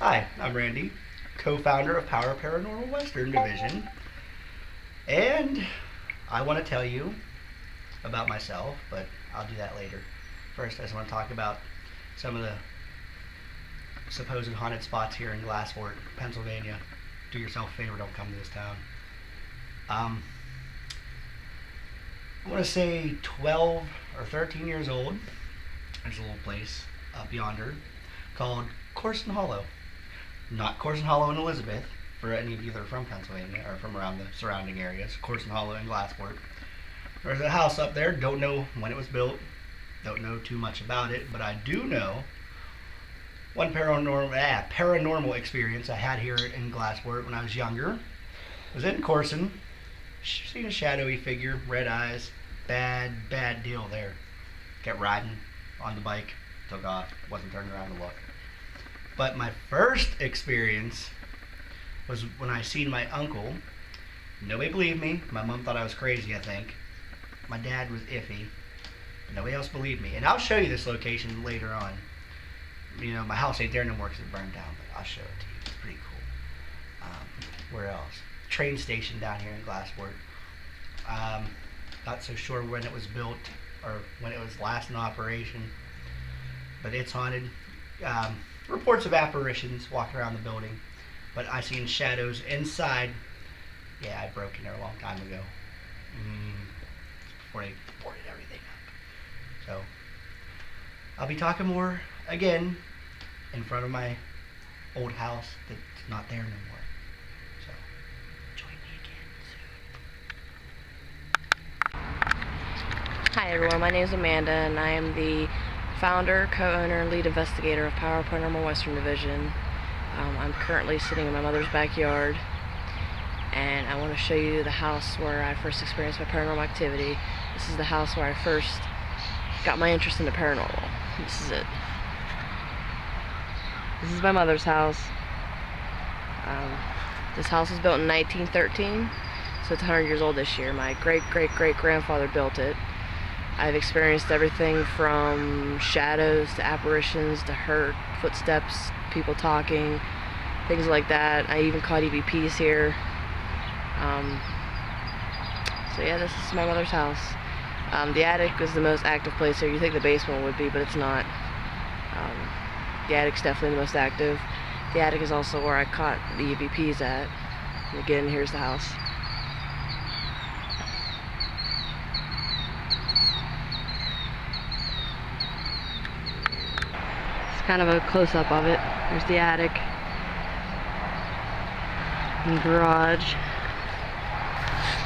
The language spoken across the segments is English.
Hi, I'm Randy, co-founder of Paranormal Western Division, and I want to tell you about myself, but I'll do that later. First, I just want to talk about some of the supposed haunted spots here in Glassport, Pennsylvania. Do yourself a favor, don't come to this town. I want to say 12 or 13 years old. There's a little place up yonder called Corson Hollow. Not Corson Hollow in Elizabeth, for any of you that are from Pennsylvania or from around the surrounding areas. Corson Hollow in Glassport. There's a house up there. Don't know when it was built. Don't know too much about it, but I do know one paranormal experience I had here in Glassport when I was younger. I was in Corson. Seen a shadowy figure, red eyes. Bad deal there. Kept riding on the bike, took off, wasn't turning around to look. But my first experience was when I seen my uncle. Nobody believed me. My mom thought I was crazy, I think. My dad was iffy. But nobody else believed me. And I'll show you this location later on. You know, my house ain't there no more because it burned down, but I'll show it to you. It's pretty cool. Where else? Train station down here in Glassport. Not so sure when it was built or when it was last in operation, but it's haunted. Reports of apparitions walking around the building, but I seen shadows inside. Yeah, I broke in there a long time ago. Before they boarded everything up. So I'll be talking more again in front of my old house that's not there no more. So join me again soon. Hi everyone, my name is Amanda and I am the founder, co-owner, and lead investigator of Paranormal Western Division. I'm currently sitting in my mother's backyard and I want to show you the house where I first experienced my paranormal activity. This is the house where I first got my interest in the paranormal. This is it. This is my mother's house. This house was built in 1913, so it's 100 years old this year. My great-great-great-grandfather built it. I've experienced everything from shadows to apparitions to hurt, footsteps, people talking, things like that. I even caught EVPs here. So yeah, this is my mother's house. The attic was the most active place here. You think the basement would be, but it's not. The attic's definitely the most active. The attic is also where I caught the EVPs at. And again, here's the house. It's kind of a close-up of it. There's the attic and garage.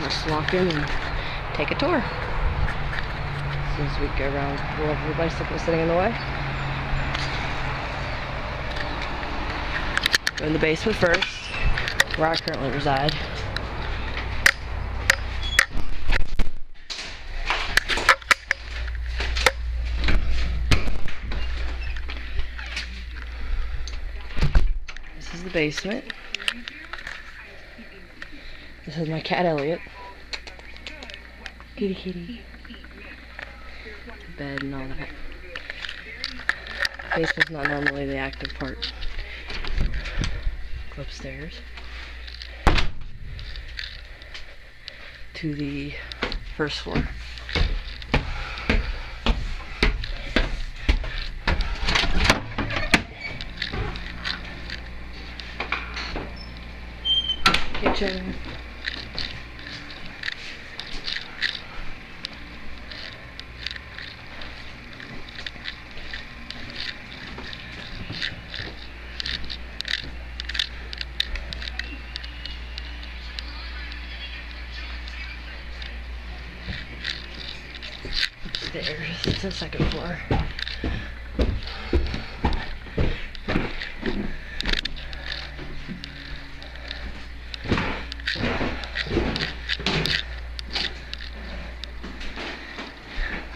Let's walk in and take a tour. As soon as we go around, we'll have the bicycle sitting in the way. Go in the basement first, where I currently reside. This is the basement. This is my cat Elliot. Kitty. Bed and all that. Basement's not normally the active part. Go upstairs to the first floor. Kitchen. Upstairs to the second floor.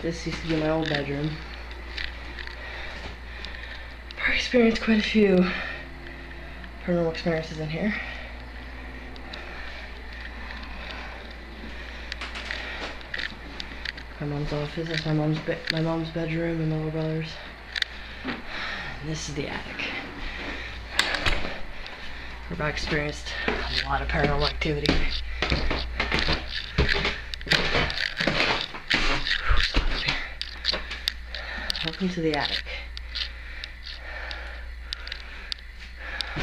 This used to be my old bedroom. I experienced quite a few paranormal experiences in here. My mom's office. That's my mom's bedroom and my little brother's. And this is the attic. I've experienced a lot of paranormal activity. Welcome to the attic.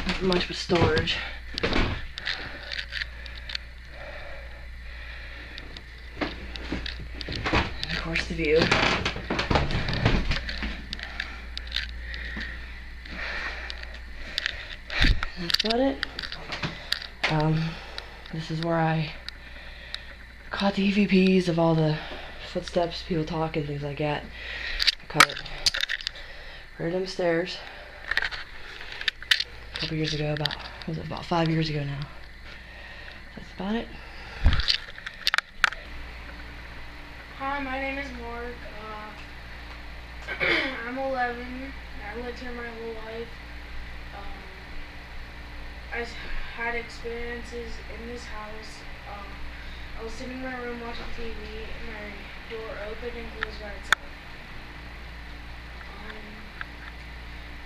Not much but storage. And of course the view. That's about it. This is where I caught the EVPs of all the footsteps, people talking, things like that. I caught it right on the stairs a couple years ago, about 5 years ago now. That's about it. Hi, my name is Mark. I'm 11. I lived here my whole life. I've had experiences in this house. I was sitting in my room watching TV, and my door opened and closed by itself.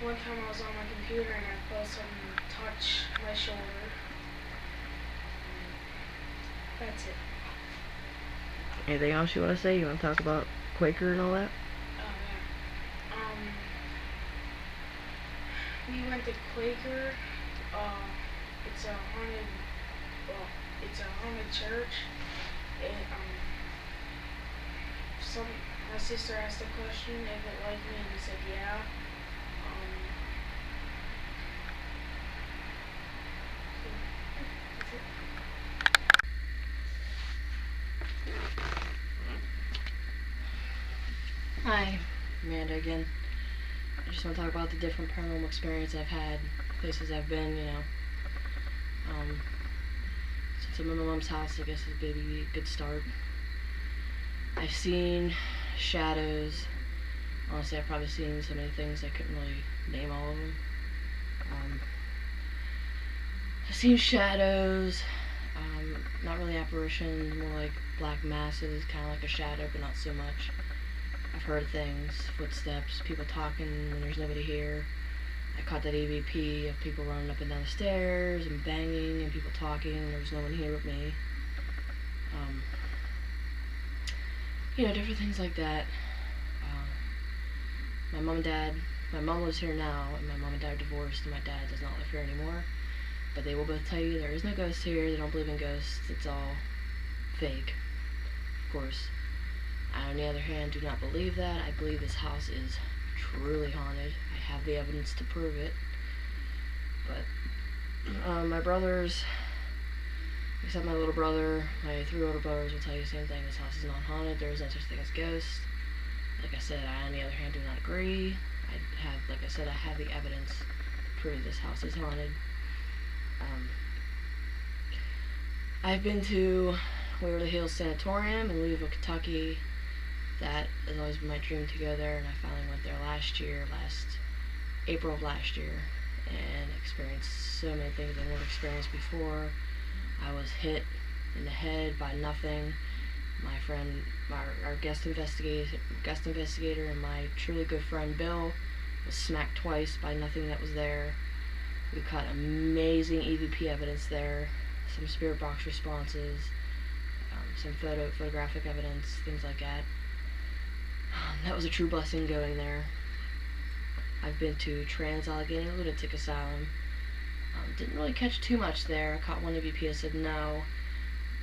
One time I was on my computer and I felt something touch my shoulder. That's it. Anything else you want to say? You want to talk about Quaker and all that? Yeah. We went to Quaker. It's a haunted. Well, it's a haunted church. My sister asked a question if it liked me, and he said yeah. That's it. Hi, Amanda again. I just want to talk about the different paranormal experience I've had, places I've been, since I'm in my mom's house, I guess it's maybe a good start. I've seen shadows. Honestly, I've probably seen so many things I couldn't really name all of them. I've seen shadows, not really apparitions, more like black masses, kind of like a shadow, but not so much. I've heard things, footsteps, people talking when there's nobody here. I caught that EVP of people running up and down the stairs and banging and people talking and there was no one here with me. Different things like that. My mom lives here now, and my mom and dad are divorced, and my dad does not live here anymore. But they will both tell you there is no ghosts here, they don't believe in ghosts, it's all fake, of course. I, on the other hand, do not believe that. I believe this house is truly haunted. I have the evidence to prove it. But my brothers, except my little brother, my 3 older brothers will tell you the same thing. This house is not haunted. There is no such thing as ghosts. Like I said, I, on the other hand, do not agree. I have the evidence to prove this house is haunted. I've been to Waverly Hills Sanatorium in Louisville, Kentucky. That has always been my dream to go there, and I finally went there last April of last year, and experienced so many things I never experienced before. I was hit in the head by nothing. My friend, our guest investigator, and my truly good friend Bill was smacked twice by nothing that was there. We caught amazing EVP evidence there, some spirit box responses, some photographic evidence, things like that. That was a true blessing going there. I've been to Trans-Allegheny Lunatic Asylum. Didn't really catch too much there. I caught one EVP, I said no.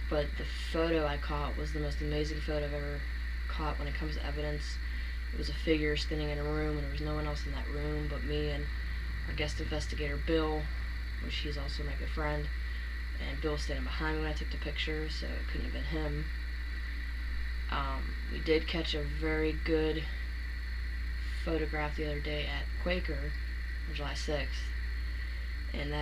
But the photo I caught was the most amazing photo I've ever caught when it comes to evidence. It was a figure standing in a room, and there was no one else in that room but me and our guest investigator Bill, which he's also my good friend. And Bill was standing behind me when I took the picture, so it couldn't have been him. We did catch a very good photograph the other day at Quaker on July 6th, and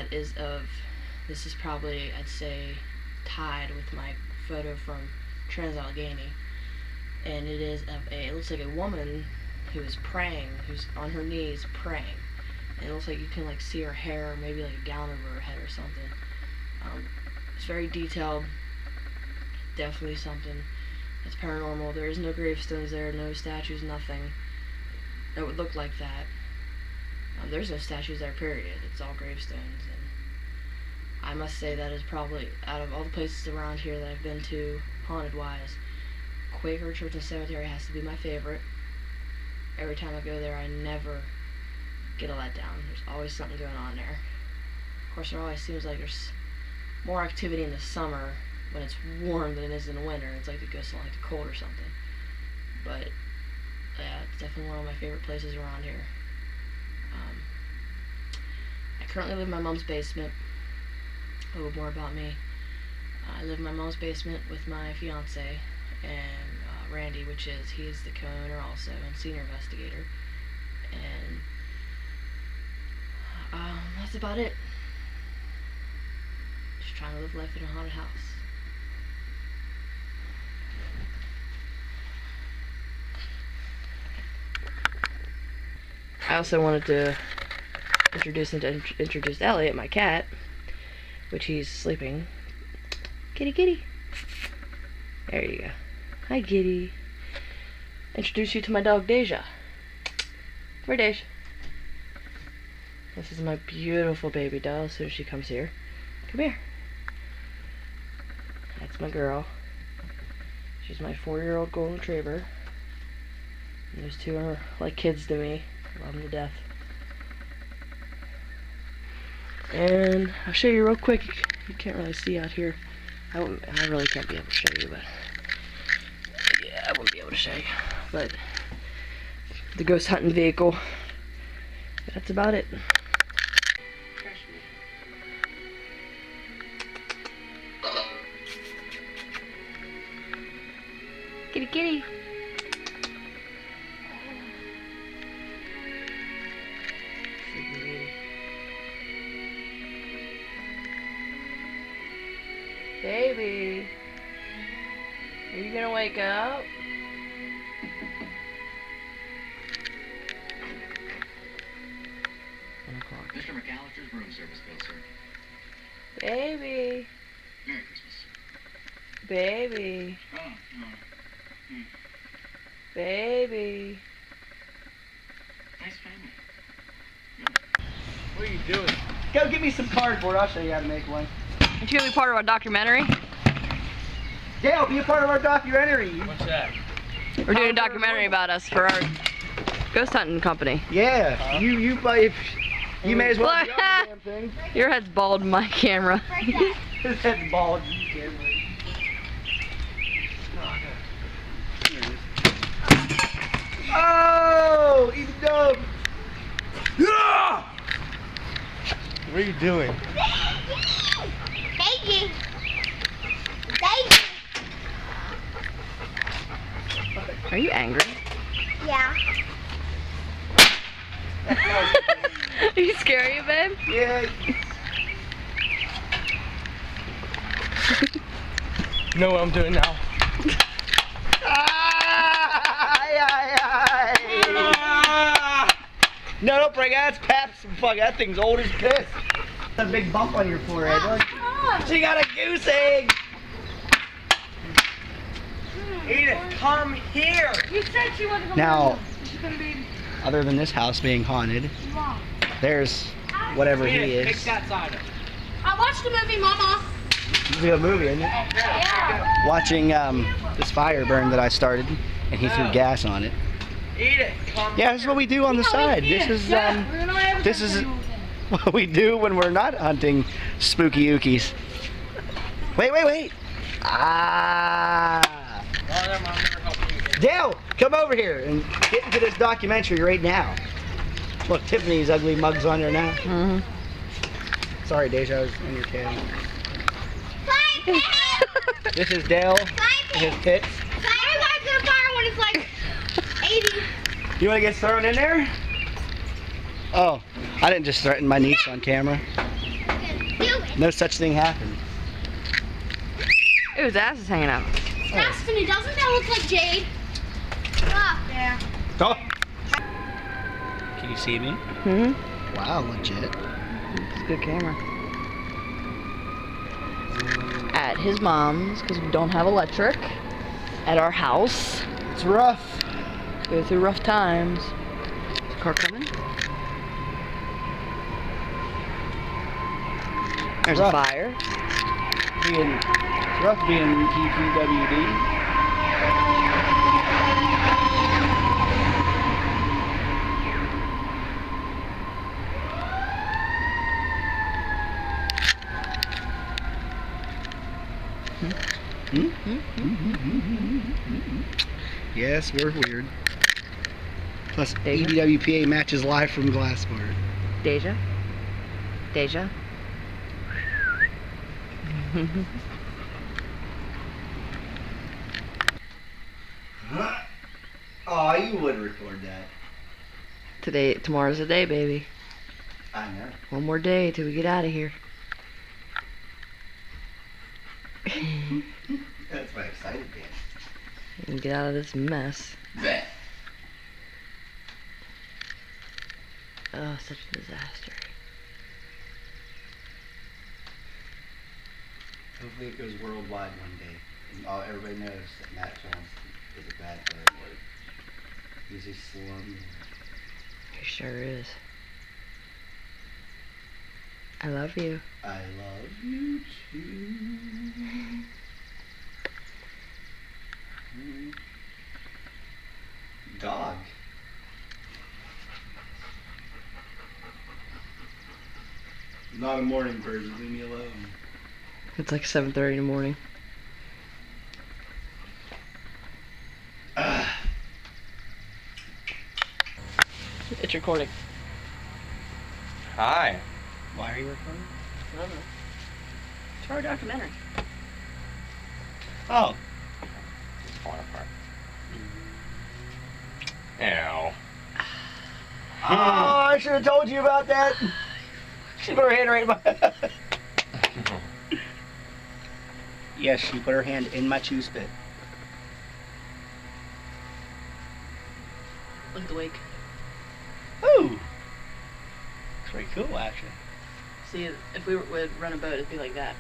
this is probably, I'd say, tied with my photo from Trans-Allegheny, and it looks like a woman who is praying, who's on her knees praying, and it looks like you can see her hair, maybe like a gown over her head or something. It's very detailed, definitely something that's paranormal. There is no gravestones there, no statues, nothing that would look like that. There's no statues there, period. It's all gravestones, I must say that is probably, out of all the places around here that I've been to, haunted-wise, Quaker Church and Cemetery has to be my favorite. Every time I go there, I never get a letdown. There's always something going on there. Of course, there always seems like there's more activity in the summer when it's warm than it is in the winter. It's like it goes to like the cold or something. But yeah, it's definitely one of my favorite places around here. I currently live in my mom's basement. A little more about me. I live in my mom's basement with my fiance and Randy, he's the co-owner also and senior investigator. And that's about it. Just trying to live life in a haunted house. I also wanted to introduce Elliot, my cat, which he's sleeping. Kitty, kitty. There you go. Hi, kitty. Introduce you to my dog, Deja. Come here, Deja. This is my beautiful baby doll as soon as she comes here. Come here. That's my girl. She's my 4-year-old golden retriever. And those two are like kids to me. Love them to death. And I'll show you real quick. You can't really see out here. I really can't be able to show you, but yeah, I won't be able to show you. But the ghost hunting vehicle. That's about it. Kitty, kitty. Baby, are you gonna wake up? Mr. McAllister's room service bill, sir. Baby. Merry Christmas. Baby. Oh, no. Baby. Nice family. What are you doing? Go get me some cardboard. I'll show you how to make one. Aren't you gonna be part of our documentary? Dale, be a part of our documentary. What's that? We're doing a documentary about us for our ghost hunting company. Yeah, you may as well be on the damn thing. Your head's bald in my camera. His head's bald. Oh, eat the dog. What are you doing? Baby. Are you angry? Yeah. Are you scary, babe? Yeah. You know what I'm doing now? No, don't break that. That's Pabst. Fuck, that thing's old as piss. A big bump on your forehead. Look. She got a goose egg. Edith, come here! You said she wasn't gonna Now, She's gonna be other than this house being haunted, wrong. there's whatever he Edith, pick is. that side up. I watched the movie, Mama. It's a good movie, isn't it? Yeah. Watching this fire burn that I started, and he threw gas on it. Edith, come Yeah, this is what we do on the side. This is what we do when we're not hunting spooky ookies. Wait. Ah. Oh, never mind, I'm never helping you again. Dale, come over here and get into this documentary right now. Look, Tiffany's ugly mug's on there now. Mm-hmm. Sorry, Deja, I was in your camera. This is Dale and his pits. When it's like 80. You want to get thrown in there? Oh, I didn't just threaten my niece on camera. No such thing happened. Ooh, his ass is hanging out. Destiny, doesn't that look like Jade? Ah, yeah. Oh. Can you see me? Mm-hmm. Wow, legit. It's a good camera. At his mom's, because we don't have electric. At our house. It's rough. Go through rough times. Is the car coming? There's rough. a fire. It's rough being T3WD. Yes, we're weird. Plus, Deja? EBWPA matches live from Glassport. Deja? Deja? Oh, you would record that. Tomorrow's the day, baby. I know. One more day till we get out of here. That's my excited dance. And get out of this mess. Bleh. Oh, such a disaster. Hopefully it goes worldwide one day. And everybody knows that Matt Jones is a bad landlord. He's a slum. He sure is. I love you. I love you too. Dog. Not a morning person, leave me alone. It's like 7:30 in the morning. It's recording. Hi. Why are you recording? I don't know. It's our documentary. Oh. It's falling apart. Ow. Oh, I should have told you about that. She put her hand right in my... Yes, she put her hand in my chew spit. Look at the wake. Ooh. It's pretty cool, actually. See, if we would run a boat, it'd be like that.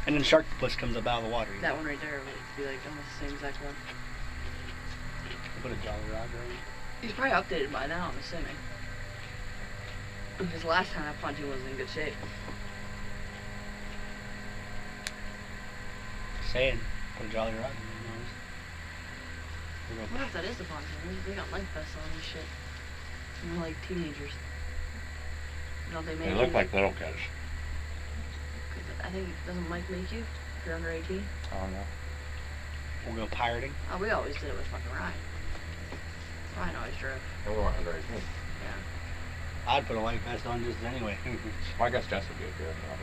And then shark puss comes up out of the water. That one right there would be like almost the same exact one. Put a Jolly Roger in. He's probably updated by now, I'm assuming. Because last time that pontoon was in good shape. Saying, put a Jolly Roger in. I wonder if that is the pontoon. They got life vests on and shit. And they're like teenagers. Don't they make They you? look like little kids. 'Cause I think, doesn't Mike make you if you're under 18? I don't know. We'll go pirating. Oh, we always did it with fucking Ryan. Ryan always drove. We weren't under 18. Yeah. I'd put a life vest on just anyway. I guess Jess would be a good one.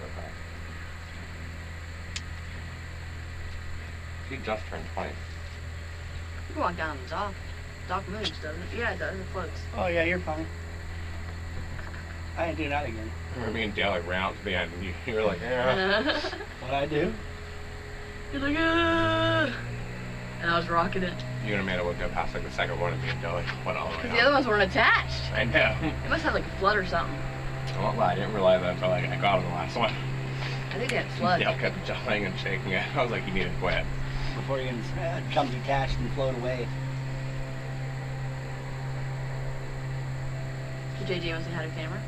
She just turned 20. You can walk down the dock. Dock moves, doesn't it? Yeah, it does. It floats. Oh yeah, you're fine. I ain't doing that again. Me and Dale like ran out to the end, and you were like, yeah. What'd I do? You're like, ah! And I was rocking it. You and Amanda would go past like the second one, and me and Dale like went all the way Because out. the other ones weren't attached. I know. It must have like a flood or something. I won't lie, I didn't realize that until like I got on the last one. I think they had flood. Dale kept jumping and shaking it. I was like, you need to quit. Before you can come detached and float away. Did JJ wants to have a camera?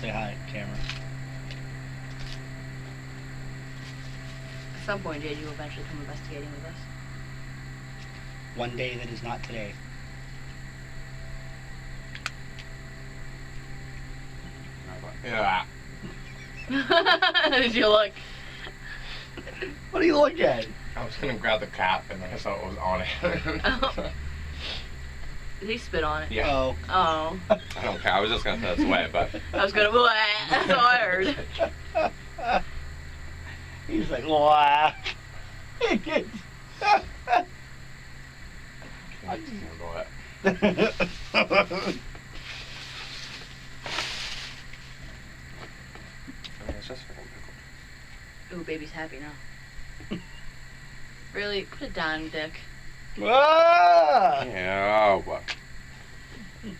Say hi, camera. At some point, JJ will eventually come investigating with us. One day that is not today. Yeah. Did you look? What do you look at? I was gonna grab the cap, and then I saw it was on it. Oh. Did he spit on it? Yeah. Oh. Oh. I don't care. I was just gonna throw this away, but I was gonna, that's all I heard. He's like, wow. I just handle it. I mean, it's just freaking pickle. Ooh, baby's happy now. Really? Put it down, Dick. Ah! Yeah, but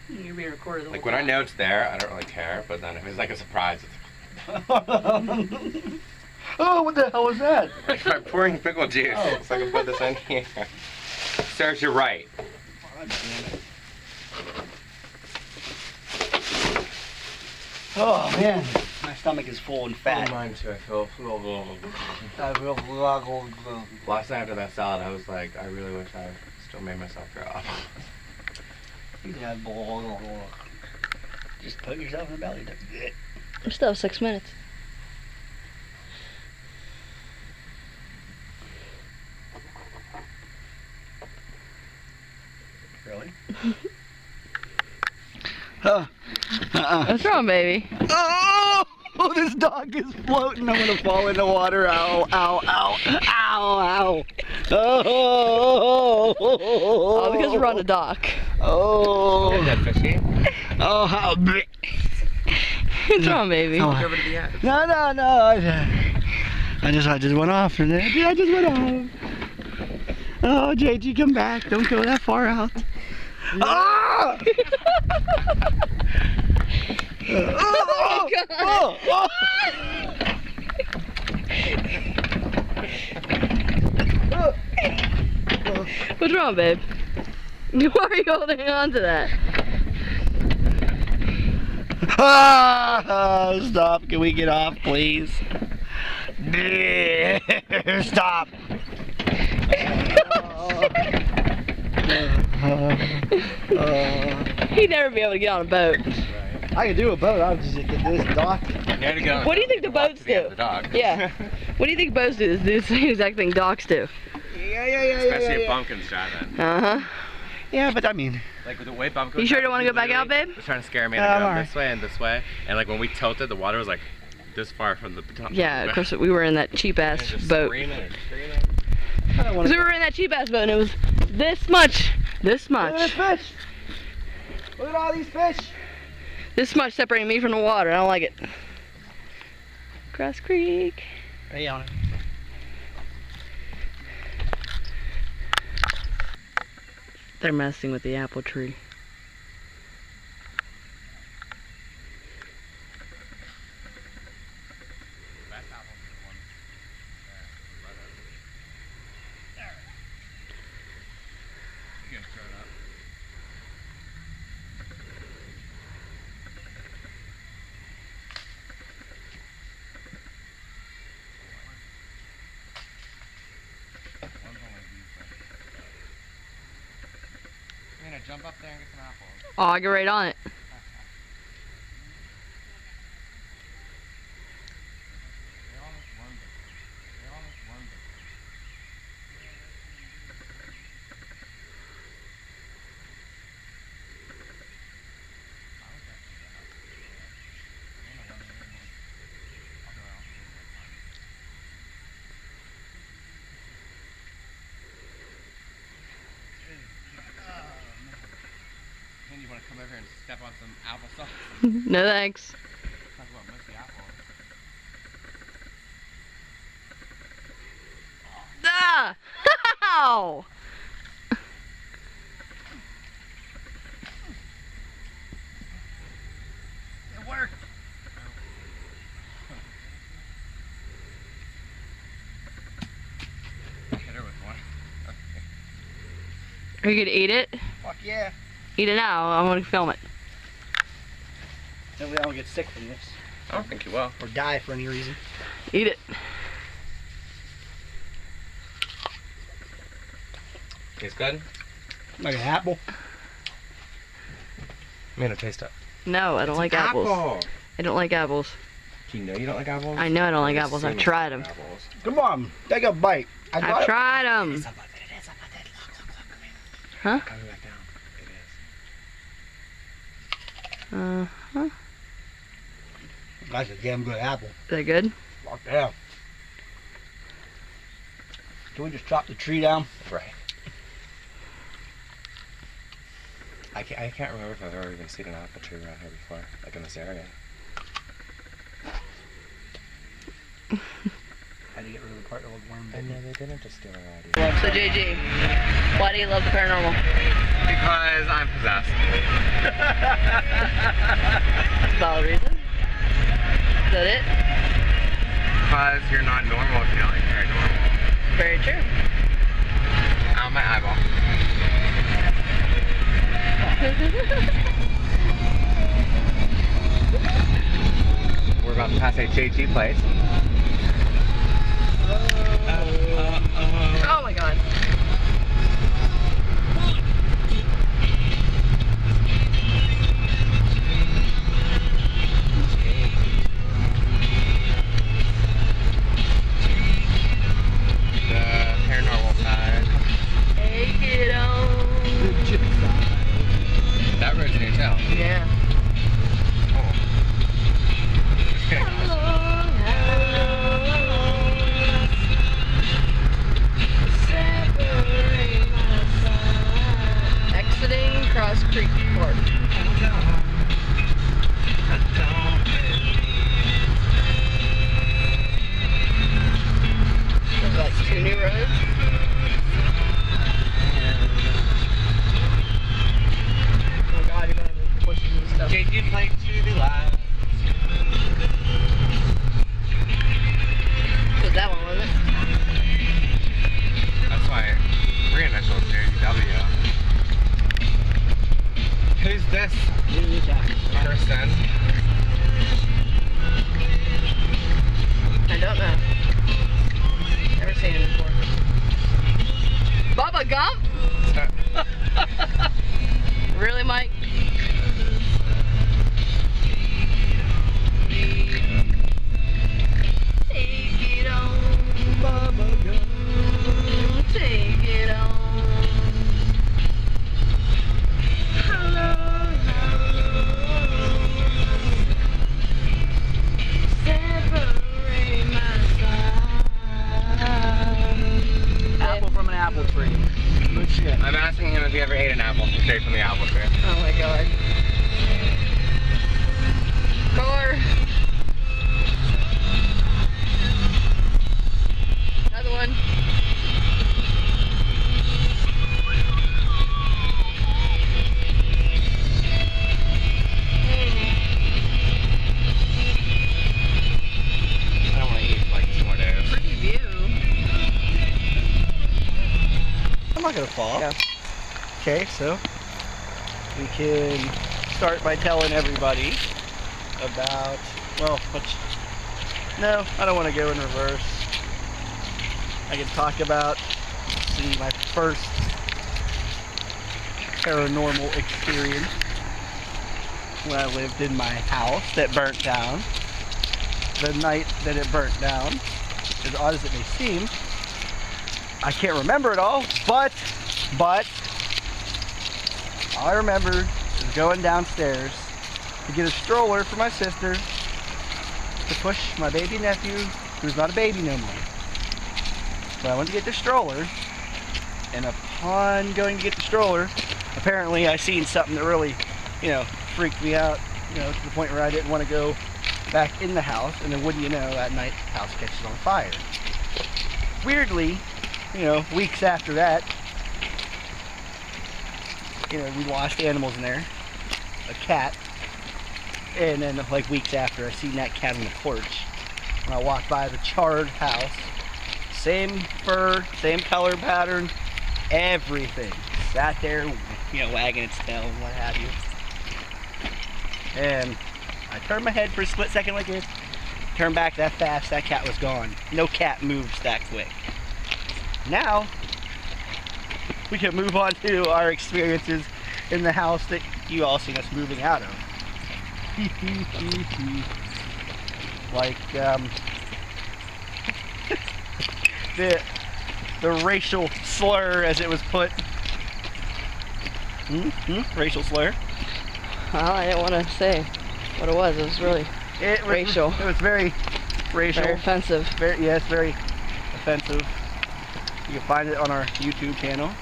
You're being recorded the like whole when I time. know it's there, I don't really care. But then if it's like a surprise, it's Oh, what the hell was that? like I'm pouring pickle juice. Oh. So I can put this in here. Serves you right. God damn it. Oh man, my stomach is full and fat. Mine too. I feel. Last night after that salad, I was like, I really wish I still made myself throw up. Yeah, just put yourself in the belly. We still have 6 minutes. Really? What's wrong, baby? Oh, this dog is floating. I'm gonna fall in the water. Ow, ow, ow, ow, ow. Oh, because we're on the dock. Oh. Is that fishy? Oh, how big. What's wrong, baby? Oh. Over to the edge. No. I just went off. I just went off. Oh, JG, come back. Don't go that far out. Ah! Oh, God. Oh. What's wrong, babe? Why are you holding on to that? Ah, stop. Can we get off, please? Stop. He'd never be able to get on a boat. I could do a boat. I'll just get this dock. What do you think the boats do? Yeah. What do you think boats do? Do the same exact thing docks do. Especially if Bumpkin's driving. Uh-huh. Yeah, but I mean, Like with the way Bumpkin. You sure don't want to go back out, babe? Was trying to scare me Yeah, I'm and go alright. this way and this way, and like when we tilted, the water was like this far from the baton. Yeah, of course, we were in that cheap-ass Just boat. screaming and screaming. I don't want Because we were in that cheap-ass boat and it was this much. This Look at this much. fish. Look at all these fish. This much separating me from the water. I don't like it. Cross Creek. Are you on it? They're messing with the apple tree. I'm gonna jump up there and get some apples. Oh, I'll get right on it. Then you want to come over here and step on some applesauce? No thanks. Talk about musty apples. Ah! Ow! It worked! Hit her with one. Are you gonna eat it? Fuck yeah. Eat it now. I'm gonna film it. Then we don't get sick from this. I don't think you will. Or die for any reason. Eat it. Tastes good? Like an apple. I'm gonna taste it. No, I don't like apples. Apple. I don't like apples. Do you know you don't like apples? I know I don't like I've apples. seen I've you tried like them. apples. Come on, take a bite. I've tried them. Huh? Coming back down. It is. Uh-huh. That's a damn good apple. Is that good? Fuck yeah. Can we just chop the tree down? Right. I can't remember if I've ever even seen an apple tree around here before, like in this area. Had to get rid of the part that was worm. I know they didn't just steal our idea. So JG, why do you love the paranormal? Because I'm possessed. Valid reason. Is that it? Because you're not normal if you don't like paranormal. Very true. Ow, my eyeball. past a JG place. Oh my god. The paranormal side. Take it on. That road's new too. Yeah. Oh. Just kidding. Exiting Cross Creek Park. There's like 2 new roads. Oh god, you're gonna be pushing this stuff. JG plate to the left. Was that one, wasn't it? That's why reinitials JW. Who's this person? I don't know. Never seen him before. Bubba Gump? Really, Mike? Take it on, Bubba Gump. Take it on. Hello, separate my side. Apple from an apple tree. Good shit. I'm asking him if he ever ate an apple straight from the apple tree. Oh my god. Car. Another one. I don't want to eat like 2 more days. Pretty view. I'm not gonna fall. Yeah. Okay, so we can start by telling everybody about, well, no, I don't want to go in reverse. I can talk about, see, my first paranormal experience when I lived in my house that burnt down. The night that it burnt down, as odd as it may seem, I can't remember it all, but all I remember is going downstairs to get a stroller for my sister to push my baby nephew, who's not a baby no more. So I went to get the stroller, and upon going to get the stroller, apparently I seen something that really, freaked me out, to the point where I didn't want to go back in the house, and then wouldn't you know, that night the house catches on fire. Weirdly, weeks after that, we lost animals in there, a cat, and then like weeks after I seen that cat on the porch. When I walked by the charred house, same fur, same color pattern, everything. Sat there, wagging its tail and what have you. And I turned my head for a split second like this, turned back that fast, that cat was gone. No cat moves that quick. Now, we can move on to our experiences in the house that you all seen us moving out of. Like, the racial slur, as it was put. Racial slur. Well, I didn't want to say what it was. It was really racial. It was very racial. Very offensive. Yes, very offensive. You can find it on our YouTube channel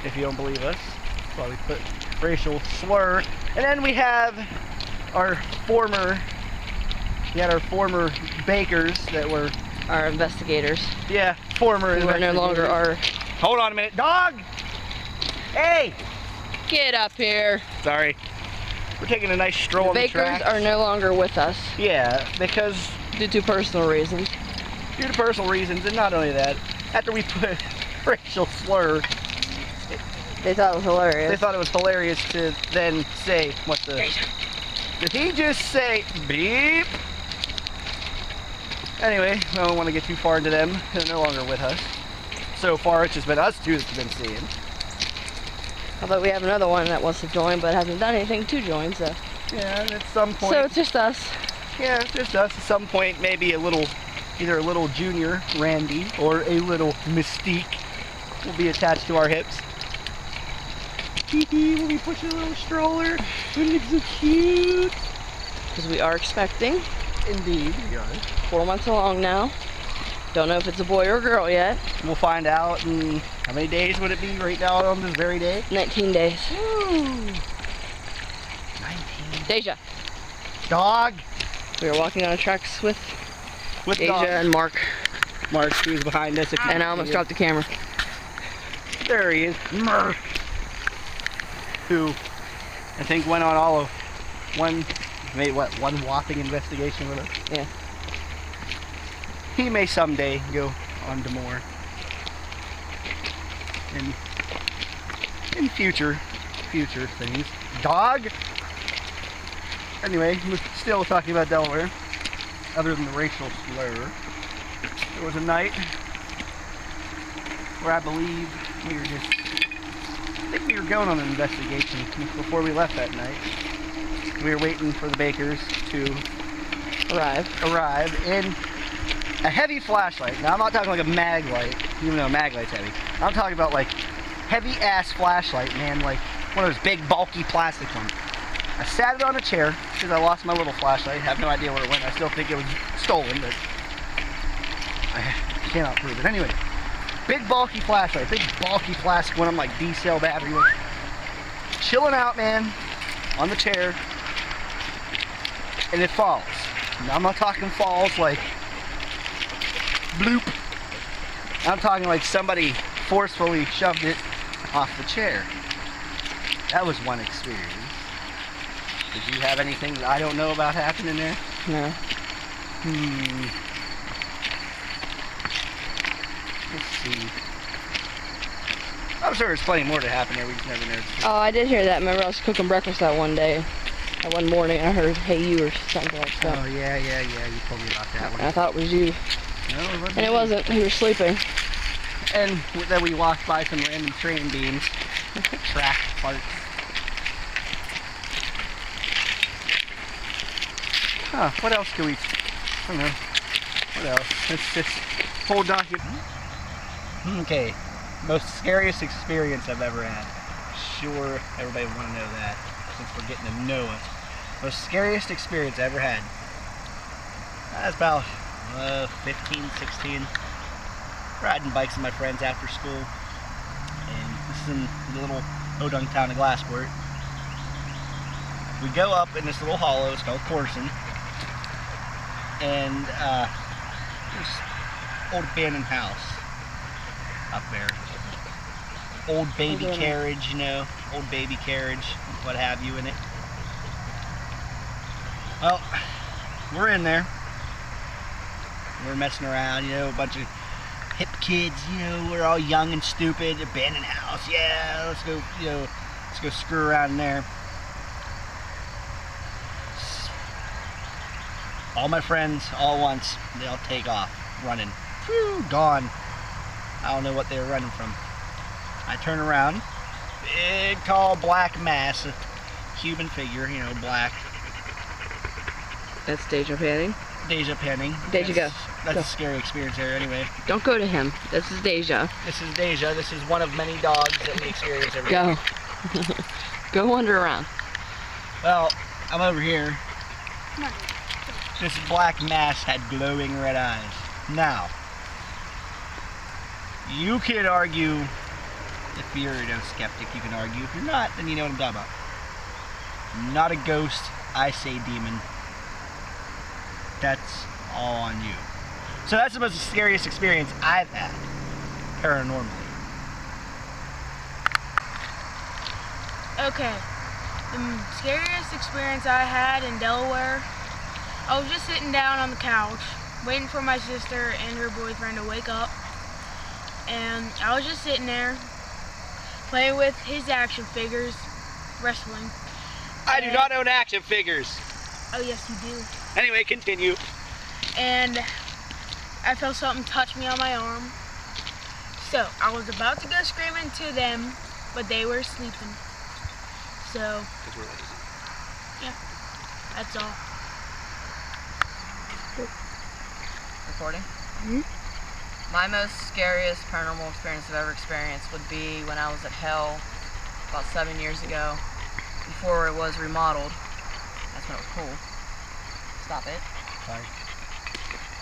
if you don't believe us. That's why we put racial slur. And then we have our former bakers that were Our investigators. Yeah, former. Who are no longer our. Hold on a minute, dog. Hey. Get up here. Sorry. We're taking a nice stroll on the Bakers tracks. are no longer with us. Yeah, because Due to personal reasons. due to personal reasons, and not only that, after we put racial slur, They thought it was hilarious. they thought it was hilarious to then say, what the... Did he just say, beep? Anyway, I don't want to get too far into them. They're no longer with us. So far, it's just been us two that's been seeing. Although we have another one that wants to join, but hasn't done anything to join, so. Yeah, and at some point. So it's just us. Yeah, it's just us. At some point, maybe either a little junior Randy or a little Mystique will be attached to our hips. We'll be pushing a little stroller. Wouldn't it be so cute? Because we are expecting. Indeed, we are. 4 months along now. Don't know if it's a boy or a girl yet. We'll find out in how many days would it be right now on this very day? 19 days. Woo! 19. Deja. Dog. We are walking on the tracks with Deja dog. and Mark. Mark, who's behind us. And I almost dropped the camera. There he is. Mark. Who I think went on made one whopping investigation with us. Yeah. He may someday go on to more. In future things. Dog. Anyway, we're still talking about Delaware. Other than the racial slur, there was a night where I believe I think we were going on an investigation before we left that night. We were waiting for the Bakers to arrive in a heavy flashlight. Now I'm not talking like a mag light, even though a mag light's heavy. I'm talking about like heavy ass flashlight, man, like one of those big bulky plastic ones. I sat it on a chair because I lost my little flashlight. I have no idea where it went. I still think it was stolen, but I cannot prove it. Anyway, big bulky flashlight, big bulky plastic one. I'm like D-cell battery with. Chilling out, man, on the chair, and it falls. Now I'm not talking falls like bloop. I'm talking like somebody forcefully shoved it off the chair. That was one experience. Did you have anything that I don't know about happening there? No. Let's see. I'm sure there's plenty more to happen there. We just never know. Oh, I did hear that. Remember, I was cooking breakfast that one day. That one morning, I heard "Hey you" or something like that. Oh yeah. You told me about that one. I thought it was you. No, it wasn't. And it wasn't. You were sleeping. And then we walked by some random train beams, track parts. Huh, what else can we, I don't know, what else? Let's just whole document. Okay, most scariest experience I've ever had. Sure, everybody will want to know that, since we're getting to know us. Most scariest experience I ever had. I was about 15, 16, riding bikes with my friends after school. And this is in the little podunk town of Glassport. We go up in this little hollow, it's called Corson. And there's old abandoned house up there. Old baby carriage, you know, old baby carriage, what have you in it. Well, we're in there. We're messing around, you know, a bunch of hip kids, you know, we're all young and stupid, abandoned house, yeah, let's go, you know, let's go screw around in there. All my friends, all at once, they all take off, running. Whew, gone. I don't know what they were running from. I turn around, big, tall, black mass, a human figure, you know, black. That's Deja panning. Deja panning. Deja, go. That's Go. a scary experience there anyway. Don't go to him. This is Deja. This is Deja. This is one of many dogs that we experience every day. Go. Go wander around. Well, I'm over here. This black mass had glowing red eyes. Now, you could argue, if you're a skeptic, you can argue. If you're not, then you know what I'm talking about. Not a ghost, I say demon. That's all on you. So that's the most scariest experience I've had, paranormally. Okay. The scariest experience I had in Delaware, I was just sitting down on the couch, waiting for my sister and her boyfriend to wake up. And I was just sitting there, playing with his action figures, wrestling. I do not own action figures. Oh yes, you do. Anyway, continue. And I felt something touch me on my arm. So I was about to go screaming to them, but they were sleeping. So Because we're lazy. that's all. Recording? Mhm. My most scariest paranormal experience I've ever experienced would be when I was at Hell about 7 years ago, before it was remodeled. That's when it was cool. Stop it. Sorry.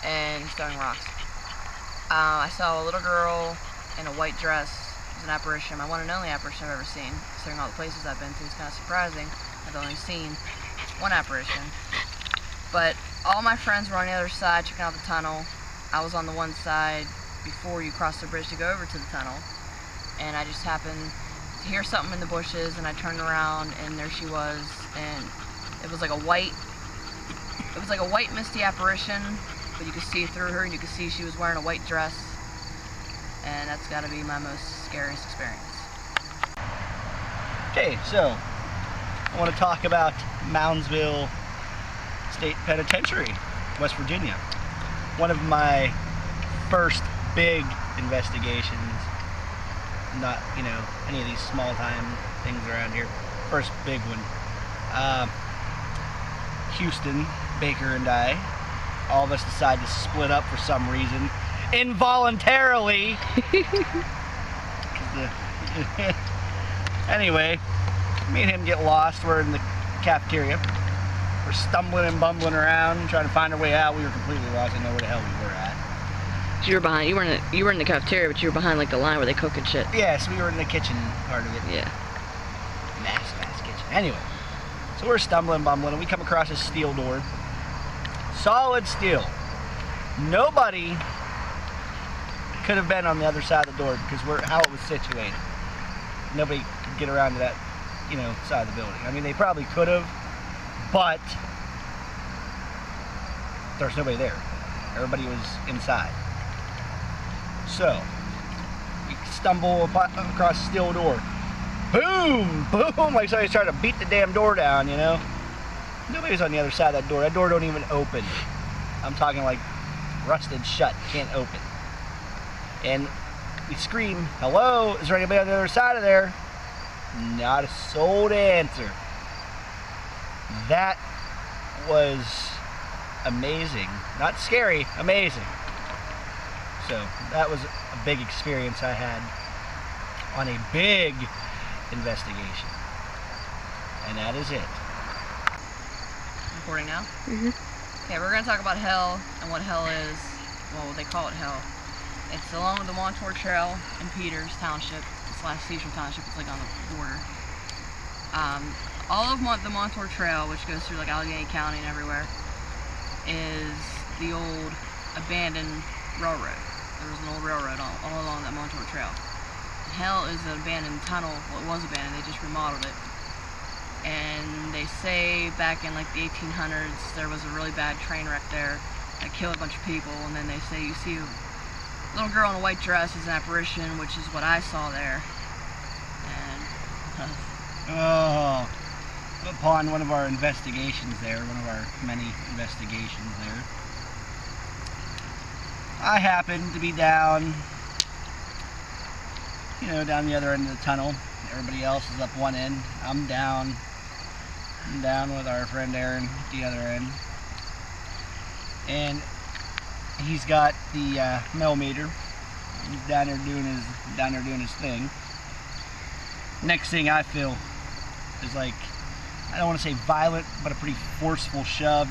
And throwing rocks. I saw a little girl in a white dress. It was an apparition, my one and only apparition I've ever seen. Considering all the places I've been to, it's kind of surprising. I've only seen one apparition. But all my friends were on the other side checking out the tunnel. I was on the one side before you cross the bridge to go over to the tunnel. And I just happened to hear something in the bushes, and I turned around and there she was, and it was like a white misty apparition, but you could see through her and you could see she was wearing a white dress. And that's got to be my most scariest experience. Okay, so I want to talk about Moundsville State Penitentiary, West Virginia. One of my first big investigations, not, any of these small time things around here. First big one. Houston, Baker and I, all of us decided to split up for some reason. Involuntarily. Anyway, me and him get lost. We're in the cafeteria. We're stumbling and bumbling around, trying to find our way out. We were completely lost. I didn't know where the hell we were at. You were behind. You were in the cafeteria, but you were behind like the line where they cook and shit. Yes, we were in the kitchen part of it. Yeah. Mass kitchen. Anyway, so we're stumbling, bumbling, and we come across a steel door. Solid steel. Nobody could have been on the other side of the door because how it was situated. Nobody could get around to that, side of the building. I mean, they probably could have, but there's nobody there. Everybody was inside. So we stumble across the steel door. Boom! Boom! Like somebody's trying to beat the damn door down, Nobody's on the other side of that door. That door don't even open. I'm talking like rusted shut, can't open. And we scream, hello, is there anybody on the other side of there? Not a soul to answer. That was amazing. Not scary, amazing. So that was a big experience I had on a big investigation. And that is it. Recording now? Mhm. Okay, we're going to talk about Hell and what Hell is. Well, they call it Hell. It's along the Montour Trail in Peters Township / Cecil Township. It's like on the border. All of the Montour Trail, which goes through like Allegheny County and everywhere, is the old abandoned railroad. There was an old railroad all along that Montour Trail. Hell is an abandoned tunnel. Well, it was abandoned. They just remodeled it. And they say back in like the 1800s there was a really bad train wreck there that killed a bunch of people. And then they say you see a little girl in a white dress as an apparition, which is what I saw there. And upon one of our investigations there, one of our many investigations there, I happened to be down the other end of the tunnel. Everybody else is up one end. I'm down with our friend Aaron at the other end. And he's got the millimeter. He's down there doing his thing. Next thing I feel is like, I don't want to say violent, but a pretty forceful shove.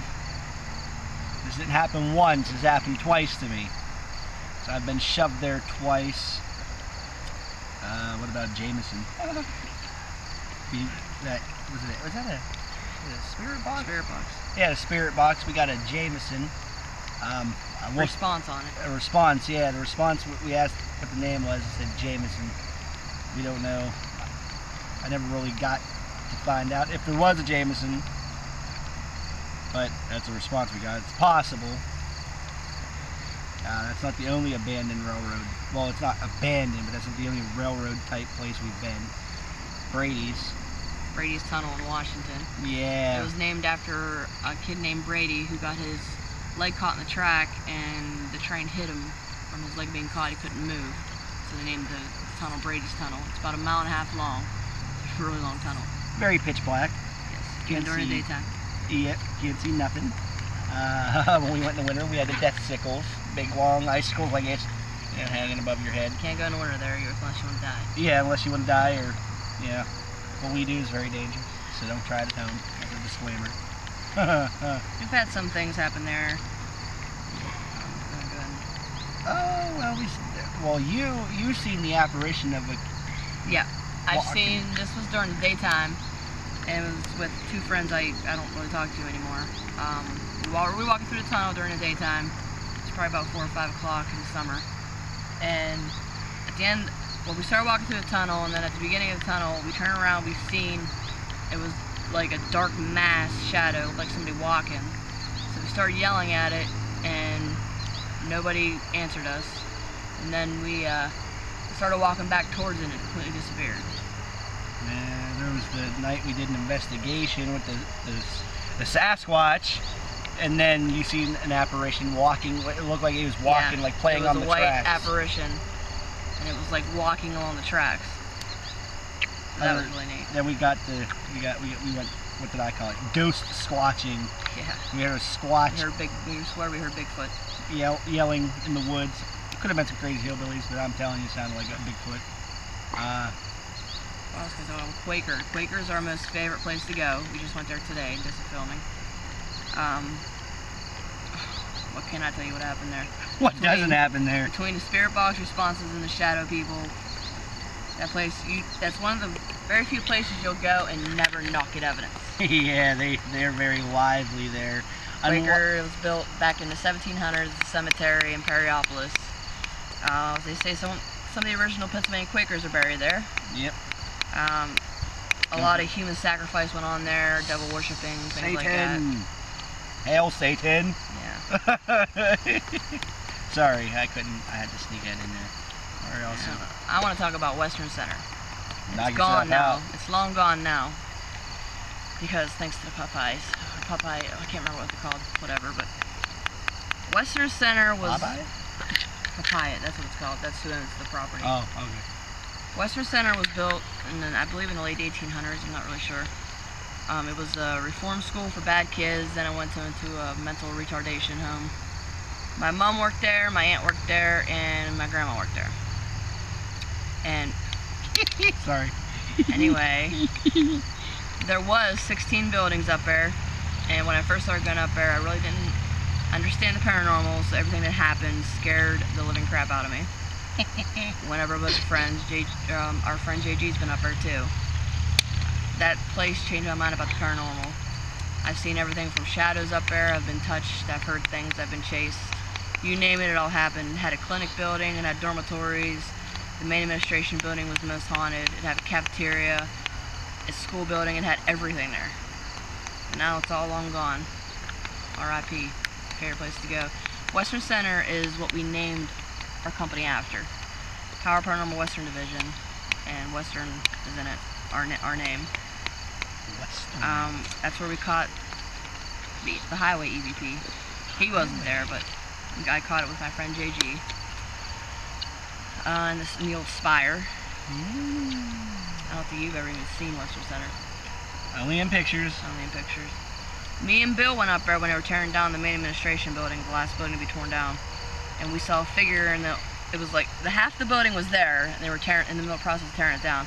This didn't happen once, it's happened twice to me. So I've been shoved there twice. What about Jameson? Was that a spirit box? Spirit box. Yeah, a spirit box. We got a Jameson. Response on it. A response, yeah. The response, we asked what the name was. It said Jameson. We don't know. I never really got to find out if there was a Jameson. But that's the response we got. It's possible. That's not the only abandoned railroad. Well, it's not abandoned, but that's not the only railroad type place we've been. Brady's Tunnel in Washington. Yeah. It was named after a kid named Brady who got his leg caught in the track, and the train hit him from his leg being caught. He couldn't move, so they named the tunnel Brady's Tunnel. It's about 1.5 miles long. It's a really long tunnel. Very pitch black. Yes, Can't even during the see- daytime. Yeah, can't see nothing. When we went in the winter, we had the death sickles, big long icicles like this, hanging above your head. You can't go in the winter there unless you want to die. Yeah, unless you want to die, or yeah, what we do is very dangerous. So don't try it at home. As a disclaimer. We've had some things happen there. Well, you've seen the apparition of a. Yeah, I've Walking. seen, this was during the daytime, and it was with two friends I don't really talk to anymore. While we were walking through the tunnel during the daytime, it's probably about 4 or 5 o'clock in the summer, and at the end, well, we started walking through the tunnel, and then at the beginning of the tunnel, we turned around, we've seen, it was like a dark mass shadow, like somebody walking. So we started yelling at it, and nobody answered us. And then we started walking back towards it, and it completely disappeared. There was the night we did an investigation with the Sasquatch, and then you seen an apparition walking. It looked like he was walking, like playing on the It was a white tracks. apparition, and it was like walking along the tracks. That was really neat. Then we went. What did I call it? Ghost squatching. Yeah. We heard a squatch We swear we heard Bigfoot. yelling in the woods. It could have been some crazy hillbillies, but I'm telling you, it sounded like a Bigfoot. What else can I talk about? Quaker. Quaker's our most favorite place to go. We just went there today, did some filming. What can I tell you what happened there? What doesn't happen there? Between the spirit box responses and the shadow people, that place, that's one of the very few places you'll go and never not get evidence. Yeah, they're very lively there. Quaker was built back in the 1700s, a cemetery in Perryopolis. They say some of the original Pennsylvania Quakers are buried there. Yep. A lot of human sacrifice went on there, devil worshipping, things like that. Hail Satan. Yeah. Sorry, I couldn't. I had to sneak that in there. Or else I want to talk about Western Center. knock It's gone yourself now. out. It's long gone now. Because thanks to the Popeyes. Popeye, I can't remember what they're called, whatever, but Western Center was... Popeye? Papaya, that's what it's called. That's who owns the property. Oh, okay. Western Center was built in, I believe, in the late 1800s. I'm not really sure. It was a reform school for bad kids. Then it went into a mental retardation home. My mom worked there, my aunt worked there, and my grandma worked there. And Sorry. anyway, there was 16 buildings up there. And when I first started going up there, I really didn't understand the paranormal, so everything that happened scared the living crap out of me. Whenever I was with friends, our friend JG's been up there too. That place changed my mind about the paranormal. I've seen everything from shadows up there, I've been touched, I've heard things, I've been chased. You name it, it all happened. It had a clinic building, it had dormitories, the main administration building was the most haunted, it had a cafeteria, a school building, it had everything there. And now it's all long gone. R.I.P. Favorite place to go. Western Center is what we named our company after. Power Paranormal Western Division, and Western is in it, our name. That's where we caught the highway EVP. He wasn't there, but I caught it with my friend JG. And the old spire. I don't think you've ever even seen Western Center. Only in pictures. Only in pictures. Me and Bill went up there when they were tearing down the main administration building, the last building to be torn down. And we saw a figure in it was like, half the building was there, and they were in the middle process of tearing it down.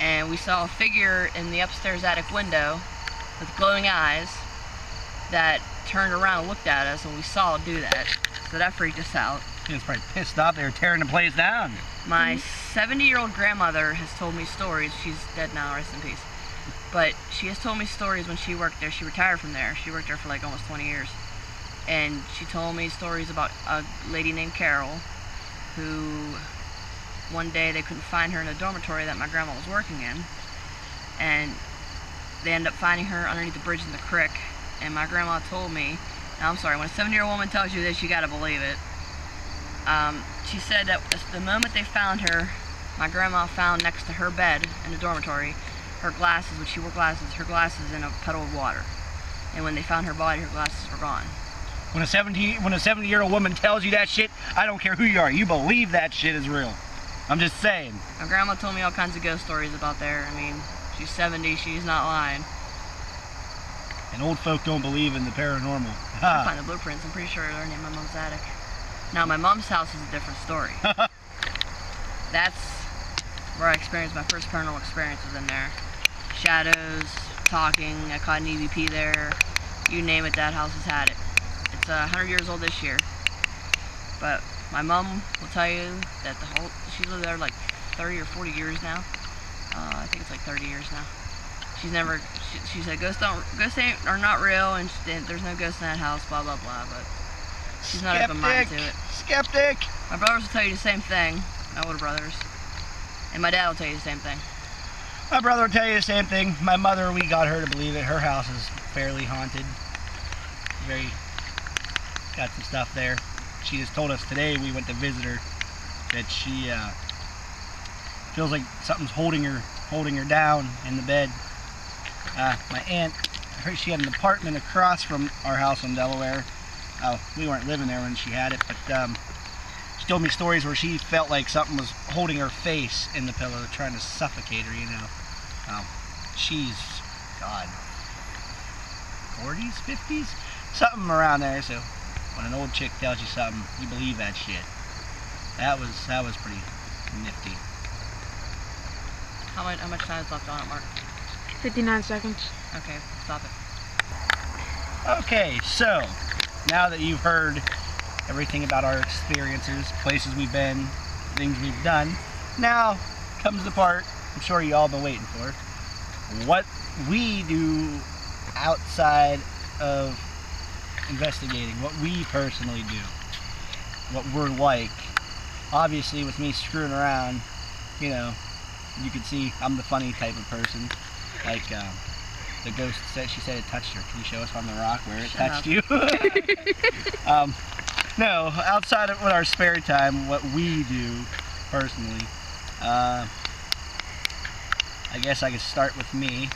And we saw a figure in the upstairs attic window with glowing eyes that turned around and looked at us, and we saw it do that. So that freaked us out. He was probably pissed off. They were tearing the place down. My 70-year-old grandmother has told me stories. She's dead now, rest in peace. But she has told me stories when she worked there. She retired from there. She worked there for like almost 20 years. And she told me stories about a lady named Carol who one day they couldn't find her in a dormitory that my grandma was working in. And they ended up finding her underneath the bridge in the creek. And my grandma told me, now I'm sorry, when a 70-year-old woman tells you this, you gotta believe it. She said that the moment they found her, my grandma found next to her bed in the dormitory her glasses, which she wore glasses, her glasses in a puddle of water. And when they found her body, her glasses were gone. When a 70-year-old woman tells you that shit, I don't care who you are. You believe that shit is real. I'm just saying. My grandma told me all kinds of ghost stories about there. I mean, she's 70, she's not lying. And old folk don't believe in the paranormal. I find the blueprints. I'm pretty sure they're in my mom's attic. Now, my mom's house is a different story. That's where I experienced my first paranormal experience, was in there. Shadows, talking, I caught an EVP there. You name it, that house has had it. It's 100 years old this year. But my mom will tell you that she lived there like 30 or 40 years now. I think it's like 30 years now. She's never, she said ghosts are not real, and there's no ghosts in that house, blah, blah, blah, but she's not open minded to it. Skeptic! My brothers will tell you the same thing, my older brothers. And my dad will tell you the same thing. My brother will tell you the same thing. My mother, we got her to believe it. Her house is fairly haunted. Got some stuff there. She just told us today, we went to visit her, that she feels like something's holding her down in the bed. My aunt, she had an apartment across from our house in Delaware. We weren't living there when she had it, but she told me stories where she felt like something was holding her face in the pillow, trying to suffocate her, you know. She's, God, 40s, 50s? Something around there, so when an old chick tells you something, you believe that shit. That was pretty nifty. How much time is left on it, Mark? 59 seconds. Okay, stop it. Okay, so now that you've heard everything about our experiences, places we've been, things we've done, now comes the part I'm sure you all been waiting for. What we do outside of investigating, what we personally do, what we're like. Obviously, with me screwing around, you know, you can see I'm the funny type of person. Like the ghost said, she said it touched her. Can you show us on the rock where it touched you? No, outside of our spare time, what we do personally, I guess I could start with me.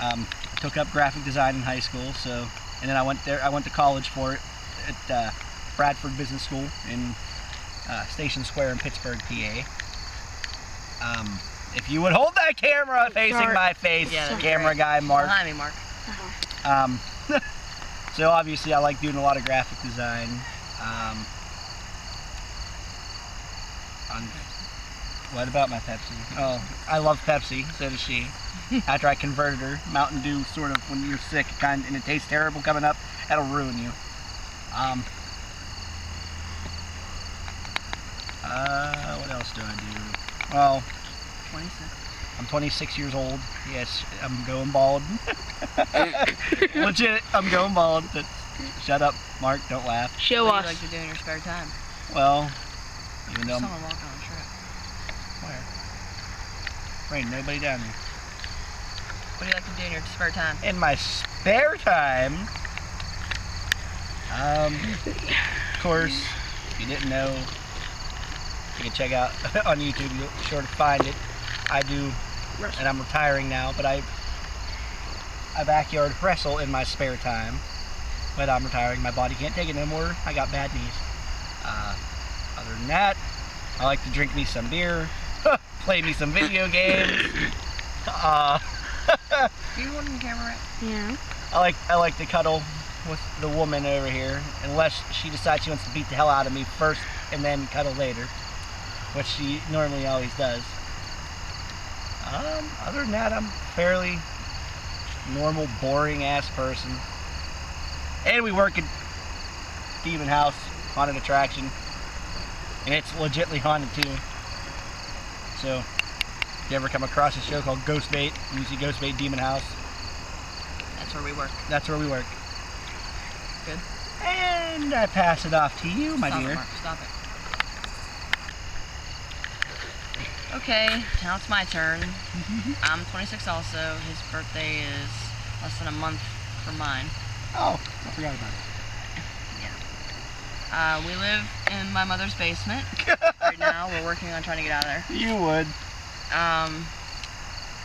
I took up graphic design in high school, and then I went to college for it at Bradford Business School in Station Square in Pittsburgh, PA. If you would hold that camera facing my face, camera guy Mark. Behind me, Mark. So obviously I like doing a lot of graphic design. What about my Pepsi? Oh, I love Pepsi, so does she. After I converted her, Mountain Dew sort of, when you're sick and it tastes terrible coming up, that'll ruin you. What else do I do? Well, 26. I'm 26 years old. Yes, I'm going bald. Legit, I'm going bald. But shut up, Mark, don't laugh. Show What us. do you like to do in your spare time? Well, even though Someone walking on a trip. Where? There ain't nobody down there. What do you like to do in your spare time? In my spare time, of course, if you didn't know, you can check out on YouTube, you'll be sure to find it. I do, and I'm retiring now, but I backyard wrestle in my spare time. But I'm retiring, my body can't take it no more. I got bad knees. Other than that, I like to drink me some beer, play me some video games. Do you hold the camera right? Yeah. I like to cuddle with the woman over here, unless she decides she wants to beat the hell out of me first and then cuddle later, which she normally always does. Other than that, I'm fairly normal, boring ass person. And we work at Demon House, haunted attraction, and it's legitly haunted too. So, if you ever come across a show called Ghost Bait, and you see Ghost Bait Demon House, That's where we work. that's where we work. Good. And I pass it off to you, my Stop dear. it, Mark. Stop it. Okay, now it's my turn. I'm 26 also. His birthday is less than a month from mine. Oh, I forgot about it. We live in my mother's basement right now. We're working on trying to get out of there. You would.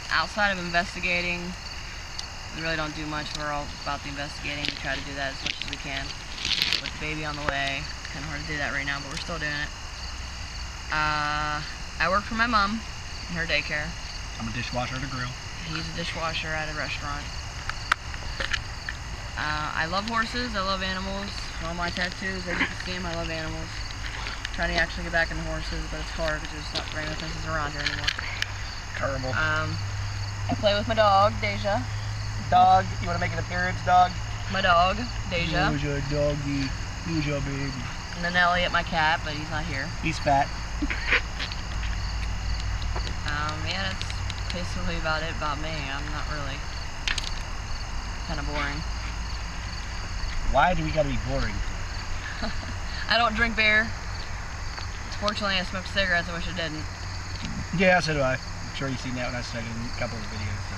Outside of investigating, we really don't do much. We're all about the investigating. We try to do that as much as we can. with the baby on the way. Kind of hard to do that right now, but we're still doing it. I work for my mom in her daycare. I'm a dishwasher at a grill. He's a dishwasher at a restaurant. I love horses. I love animals. All my tattoos, as you can see them, I love animals. Trying to actually get back into horses, but it's hard because there's not very many fences around here anymore. Terrible. I play with my dog, Deja. Dog, you want to make an appearance, dog? My dog, Deja. Who's your doggy? Who's your baby? And then Elliot, my cat, but he's not here. He's fat. Yeah, that's basically about it about me. I'm not really kind of boring. Why do we gotta be boring? I don't drink beer. Fortunately, I smoke cigarettes. I wish I didn't. Yeah, so do I. I'm sure you've seen that when I started in a couple of videos. So.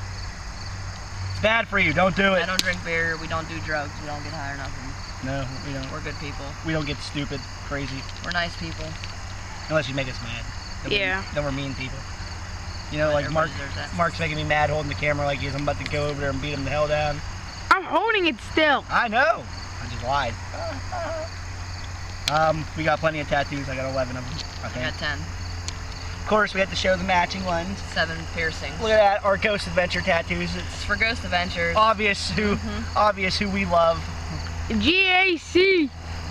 It's bad for you. Don't do I it. don't drink beer. We don't do drugs. We don't get high or nothing. No, we don't. We're good people. We don't get stupid, crazy. We're nice people. Unless you make us mad. Then we're mean people. You know, like Everybody deserves that. Mark's making me mad holding the camera like I'm about to go over there and beat him the hell down. I'm holding it still. I know. I just lied. We got plenty of tattoos. I got 11 of them, I I think. got 10. Of course, we have to show the matching ones. 7 piercings. Look at that, our Ghost Adventure tattoos. It's It's for Ghost Adventures. obvious who we love. GAC.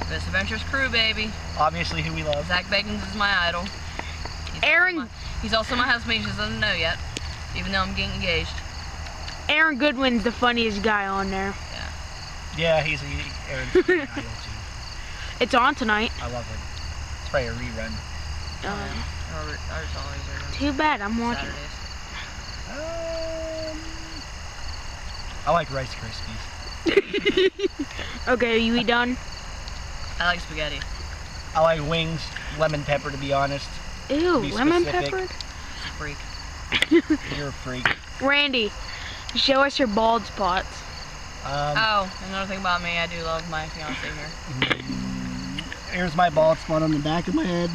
Ghost Adventures crew, baby. Obviously who we love. Zach Bagans is my idol. Aaron. He's also my husband. He just doesn't know yet, even though I'm getting engaged. Aaron Goodwin's the funniest guy on there. Yeah, he's Aaron's idol too. It's on tonight. I love it. It's probably a rerun. Ours always are Too bad. I'm watching. Saturdays. I like Rice Krispies. Okay, you done? I like spaghetti. I like wings, lemon pepper to be honest. Ew, Be lemon specific. pepper? Freak. You're a freak. Randy, show us your bald spots. Oh, another thing about me, I do love my fiance here. Here's my bald spot on the back of my head.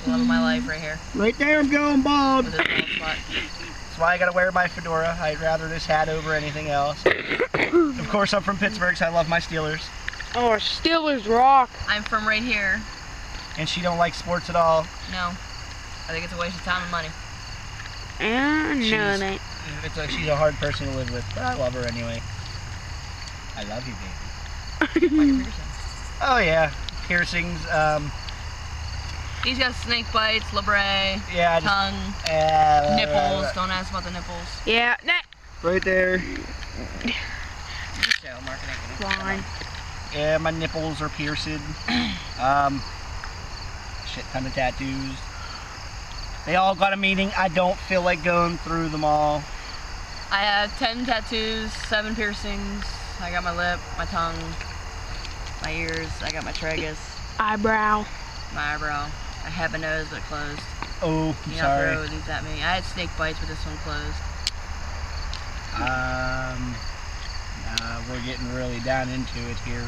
Love of my life right here. Right there, I'm going bald. With his bald spot. That's why I gotta wear my fedora. I'd rather this hat over anything else. Of course, I'm from Pittsburgh, so I love my Steelers. Oh, Steelers rock. I'm from right here. And she don't like sports at all. No. I think it's a waste of time and money. No, She's- mate. She's a hard person to live with, but I love her anyway. I love you, baby. Oh yeah, piercings. He's got snake bites, labret, Yeah, I just, tongue, nipples. Don't ask about the nipples. Yeah, right there. Show, marketing. fine. Yeah, my nipples are pierced. Shit ton of tattoos. They all got a meaning. I don't feel like going through them all. I have 10 tattoos, 7 piercings. I got my lip, my tongue, my ears. I got my tragus, Eyebrow. my eyebrow. I have a nose, but closed. Oh, I'm You sorry. don't throw these at me. I had snake bites, but this one closed. We're getting really down into it here.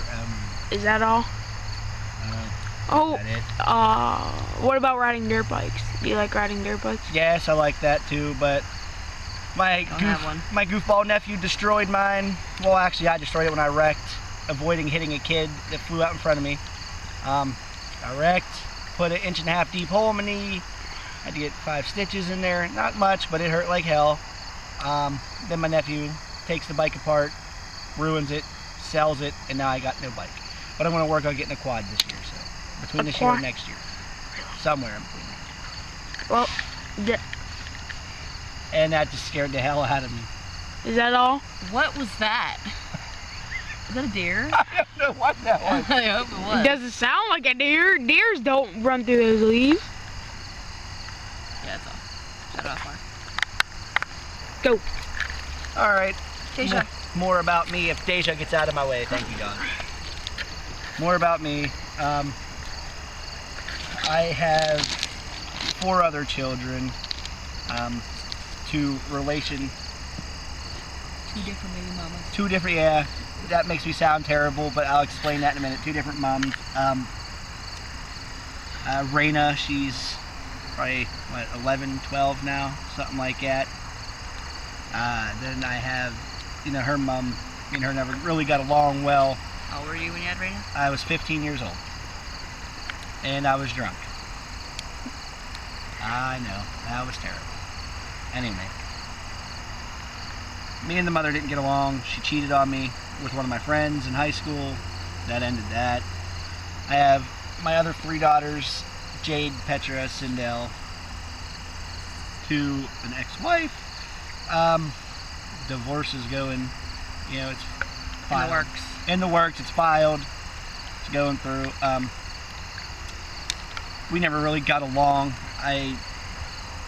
Is that all? Oh, is that it? What about riding dirt bikes? Do you like riding dirt bikes? Yes, I like that too, but my Don't have one. my goofball nephew destroyed mine. Well, actually, I destroyed it when I wrecked, avoiding hitting a kid that flew out in front of me. I wrecked, put an 1.5 inch deep hole in my knee. Had to get 5 stitches in there. Not much, but it hurt like hell. Then my nephew takes the bike apart, ruins it, sells it, and now I got no bike. But I'm going to work on getting a quad this year, so between this year and next year. Somewhere in between there. Well, And that just scared the hell out of me. is that all? What was that? Is that a deer? I don't know what that was. I hope it was. Does it sound like a deer? Deers don't run through those leaves. Yeah, it's off. Shut it off, Mark. Go. All right. Keisha. More about me if Deja gets out of my way. Thank you, God. More about me. I have 4 other children. 2 relation. 2 different baby mamas. 2 different, yeah. That makes me sound terrible, but I'll explain that in a minute. 2 different moms. Raina, she's probably, what, 11, 12 now? Something like that. Then I have, her mom, me and her never really got along well. How old were you when you had Raina? I was 15 years old. And I was drunk. I know. That was terrible. Anyway. Me and the mother didn't get along. She cheated on me with one of my friends in high school. That ended that. I have my other 3 daughters, Jade, Petra, Sindel, to an ex-wife. Divorce is going, it's filed. In the works. In the works. It's filed. It's going through. We never really got along. I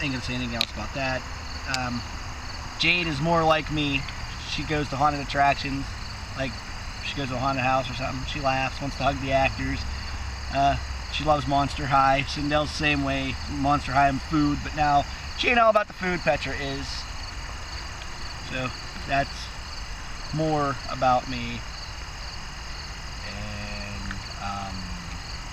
ain't gonna say anything else about that. Jade is more like me. She goes to haunted attractions, like she goes to a haunted house or something. She laughs, wants to hug the actors. She loves Monster High. Sindel's the same way, Monster High and food, but now she ain't all about the food, Petra is. So that's more about me. And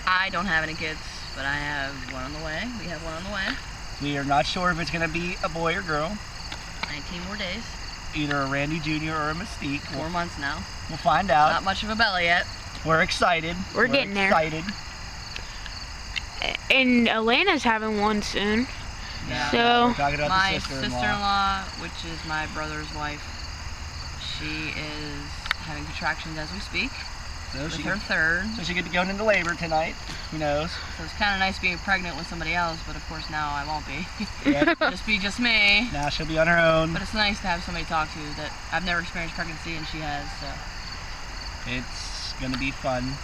I don't have any kids, but I have one on the way. We have one on the way. we are not sure if it's gonna be a boy or girl. 19 more days. Either a Randy Jr. or a Mystique. 4 months now. We'll find out. Not much of a belly yet. We're excited. We're getting there. Excited. And Elena's having one soon. Yeah. So We're talking about My the sister-in-law. sister-in-law, which is my brother's wife, she is having contractions as we speak. So With she her third. So she could be going into labor tonight. Who knows? So it's kind of nice being pregnant with somebody else, but of course now I won't be. Yeah. just me. Now she'll be on her own. But it's nice to have somebody to talk to that I've never experienced pregnancy and she has. So It's gonna be fun.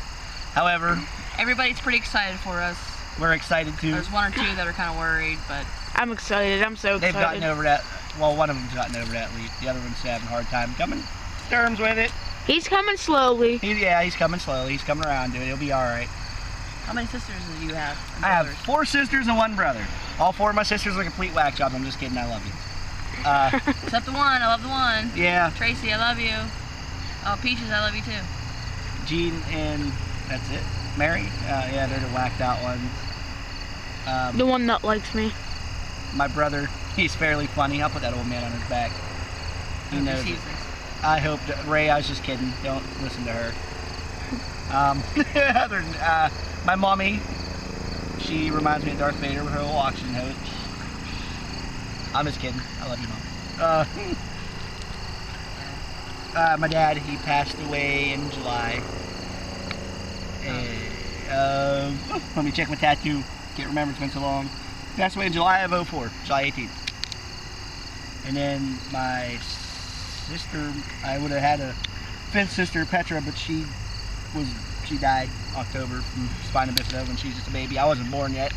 However, everybody's pretty excited for us. we're excited too. There's 1 or 2 that are kind of worried, but I'm excited. I'm so They've excited. gotten over that. Well, one of them's gotten over that leap. The other one's having a hard time coming to terms with it. He's coming slowly. He's coming slowly. He's coming around to it. He'll be all right. how many sisters do you have? And I have brothers? 4 sisters and 1 brother. All 4 of my sisters are complete whack jobs. I'm just kidding. I love you. Except the one. I love the one. Yeah, Tracy, I love you. Oh, Peaches, I love you too. Jean and that's it. Mary. Yeah, they're the whacked out ones. The one that likes me. My brother, he's fairly funny. I'll put that old man on his back. He Hope knows sees it. this. I hope that, Ray, I was just kidding. Don't listen to her. Other than, my mommy, she reminds me of Darth Vader with her little oxygen hose. I'm just kidding. I love you, Mom. My dad, he passed away in July. Let me check my tattoo. Can't remember, it's been so long. Passed away in July of 04, July 18th. And then my sister, I would have had a 5th sister, Petra, but she died October from spina bifida when she was just a baby. I wasn't born yet.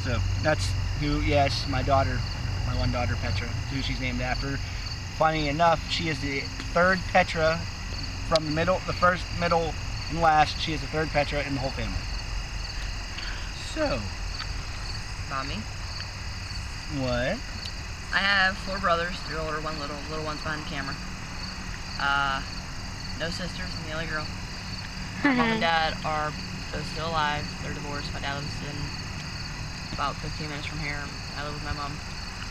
So that's who, yes, my daughter, my one daughter, Petra, who she's named after. Funny enough, she is the 3rd Petra from the middle, the first, middle, and last. She is the 3rd Petra in the whole family. So, Mommy. what? I have 4 brothers, 3 older, 1 little. Little one's behind the camera. No sisters, and the only girl. My mom and dad are both still alive. They're divorced. My dad lives in about 15 minutes from here. I live with my mom.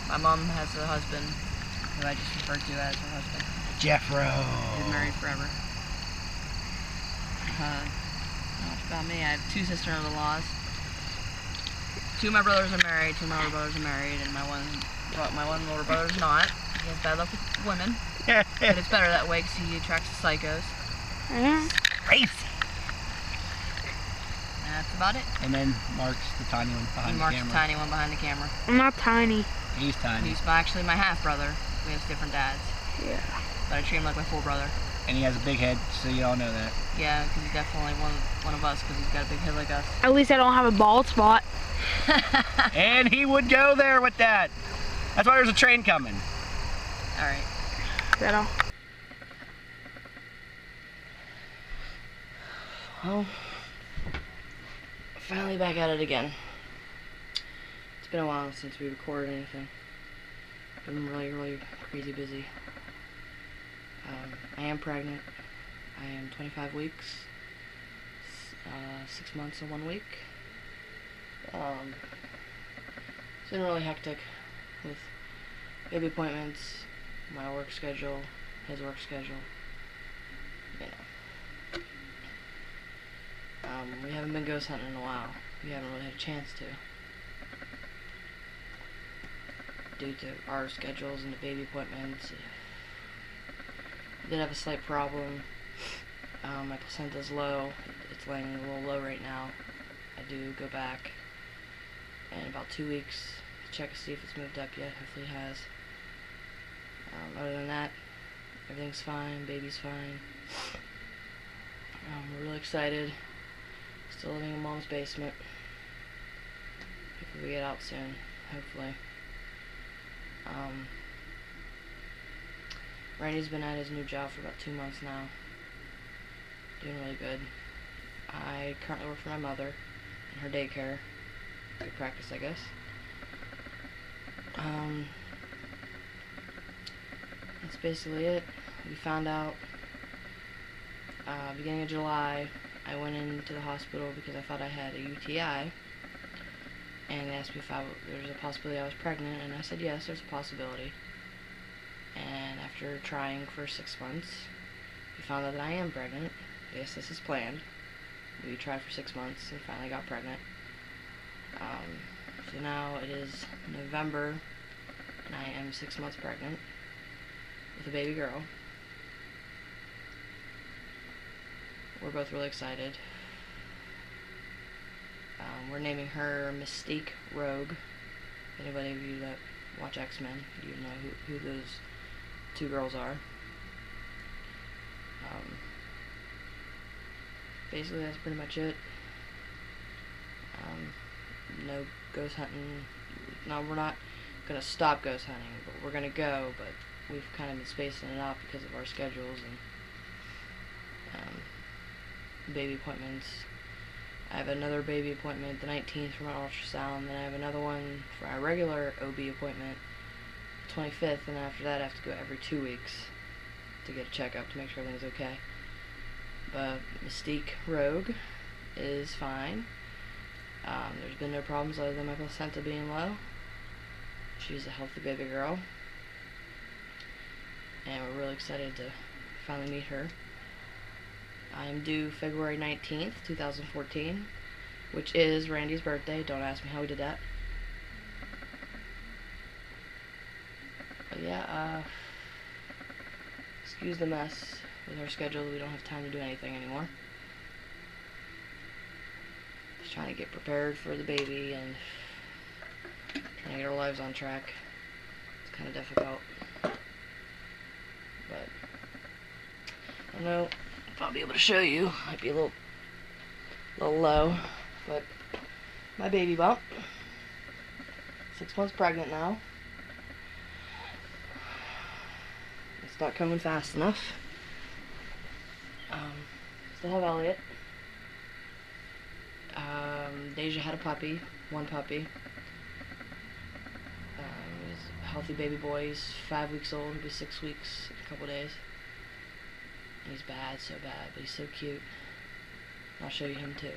My mom has a husband who I just referred to as her husband. Jeffro. Been married forever. That's about me. I have 2 sister-in-laws. 2 of my brothers are married. 2 of my older brothers are married, and my one older brother's not. He has bad luck with women, but it's better that way because he attracts the psychos. Crazy. And that's about it. And then Mark's the tiny one behind the Mark's camera. the tiny one behind the camera. I'm not tiny. He's tiny. He's actually my half brother. We have different dads, Yeah. but I treat him like my full brother. And he has a big head, so you all know that. Yeah, because he's definitely one of us because he's got a big head like us. At least I don't have a bald spot. And he would go there with that. That's why there's a train coming. All right. Is that all? Well, finally back at it again. It's been a while since we recorded anything. I've been really, really crazy busy. I am pregnant. I am 25 weeks, 6 months and 1 week. It's been really hectic with baby appointments, my work schedule, his work schedule. You know. We haven't been ghost hunting in a while. We haven't really had a chance to, due to our schedules and the baby appointments. I did have a slight problem. My placenta's low. It's laying a little low right now. I do go back in about 2 weeks to check to see if it's moved up yet. Hopefully it has. Other than that, everything's fine. Baby's fine. We're really excited. Still living in Mom's basement. Hopefully we get out soon. Hopefully. Randy's been at his new job for about 2 months now. Doing really good. I currently work for my mother in her daycare. Good practice, I guess. That's basically it. We found out beginning of July. I went into the hospital because I thought I had a UTI, and they asked me if there was a possibility I was pregnant, and I said yes, there's a possibility. And after trying for 6 months, we found out that I am pregnant. Yes, this is planned. We tried for 6 months and finally got pregnant. So now it is November, and I am 6 months pregnant with a baby girl. We're both really excited. We're naming her Mystique Rogue. If anybody of you that watch X-Men, you know who those 2 girls are. Basically, that's pretty much it. No ghost hunting. No, we're not gonna stop ghost hunting, but we're gonna go. But we've kind of been spacing it out because of our schedules and baby appointments. I have another baby appointment the 19th for my ultrasound. Then I have another one for our regular OB appointment, the 25th, and after that I have to go every 2 weeks to get a checkup to make sure everything's okay. But Mystique Rogue is fine. There's been no problems other than my placenta being low. She's a healthy baby girl, and we're really excited to finally meet her. I'm due February 19th, 2014, which is Randy's birthday. Don't ask me how we did that. But yeah, excuse the mess with our schedule. We don't have time to do anything anymore. Just trying to get prepared for the baby and trying to get our lives on track. It's kind of difficult. But I don't know if I'll be able to show you. Might be a little low, but my baby bump. 6 months pregnant now. It's not coming fast enough. Still have Elliot. Deja had a puppy, 1 puppy. He's a healthy baby boy. He's 5 weeks old. He'll be 6 weeks in a couple days. And he's bad, so bad, but he's so cute. I'll show you him too.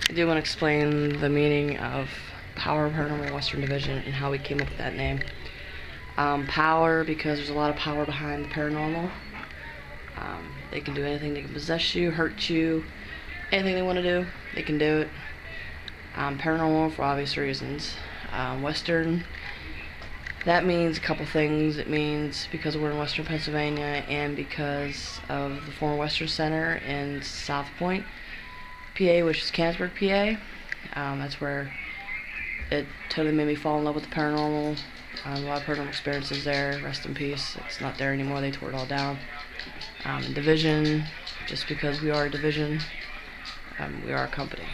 I do want to explain the meaning of Paranormal Western Division and how we came up with that name. Power, because there's a lot of power behind the paranormal. They can do anything. They can possess you, hurt you, anything they want to do, they can do it. Paranormal for obvious reasons. Western, that means a couple things. It means because we're in Western Pennsylvania and because of the former Western Center in South Point, PA, which is Canonsburg, PA. That's where it totally made me fall in love with the paranormal. A lot of paranormal experiences there. Rest in peace. It's not there anymore. They tore it all down. Division, just because we are a division, we are a company.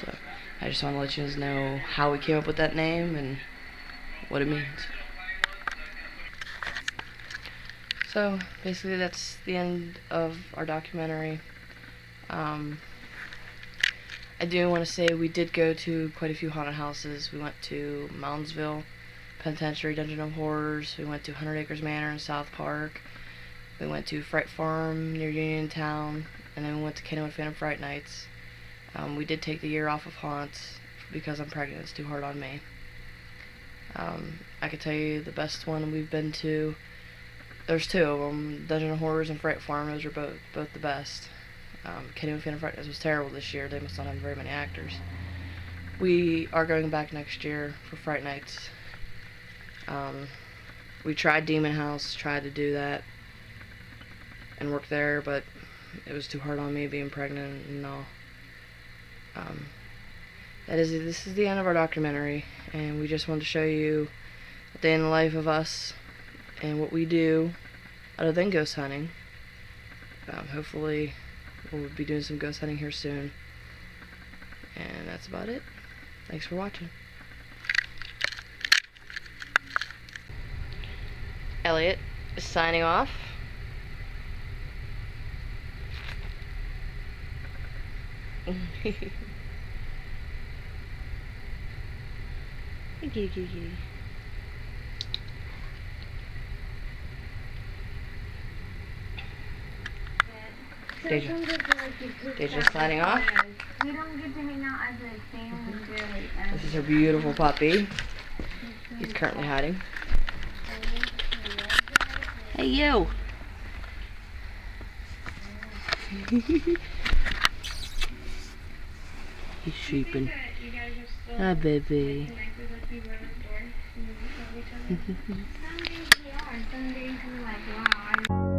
So I just want to let you guys know how we came up with that name and what it means. So basically that's the end of our documentary. I do want to say we did go to quite a few haunted houses. We went to Moundsville Penitentiary Dungeon of Horrors. We went to 100 Acres Manor in South Park. We went to Fright Farm near Uniontown, and then we went to Kennywood Phantom Fright Nights. We did take the year off of haunts because I'm pregnant. It's too hard on me. I could tell you the best one we've been to There's two of them, Dungeon of Horrors and Fright Farm. Those are both the best. Kenny with Fright Nights was terrible this year. They must not have very many actors. We are going back next year for Fright Nights. We tried Demon House, tried to do that and work there, but it was too hard on me being pregnant and all. This is the end of our documentary, and we just wanted to show you a day in the life of us and what we do other than ghost hunting. Hopefully we'll be doing some ghost hunting here soon, and that's about it. Thanks for watching. Elliot is signing off. Deja signing off. We don't get to hang out as a family really. This is her beautiful puppy. He's currently hiding. Hey, you! He's sheeping. Hi, baby. Some days we are, some days we're like, wow.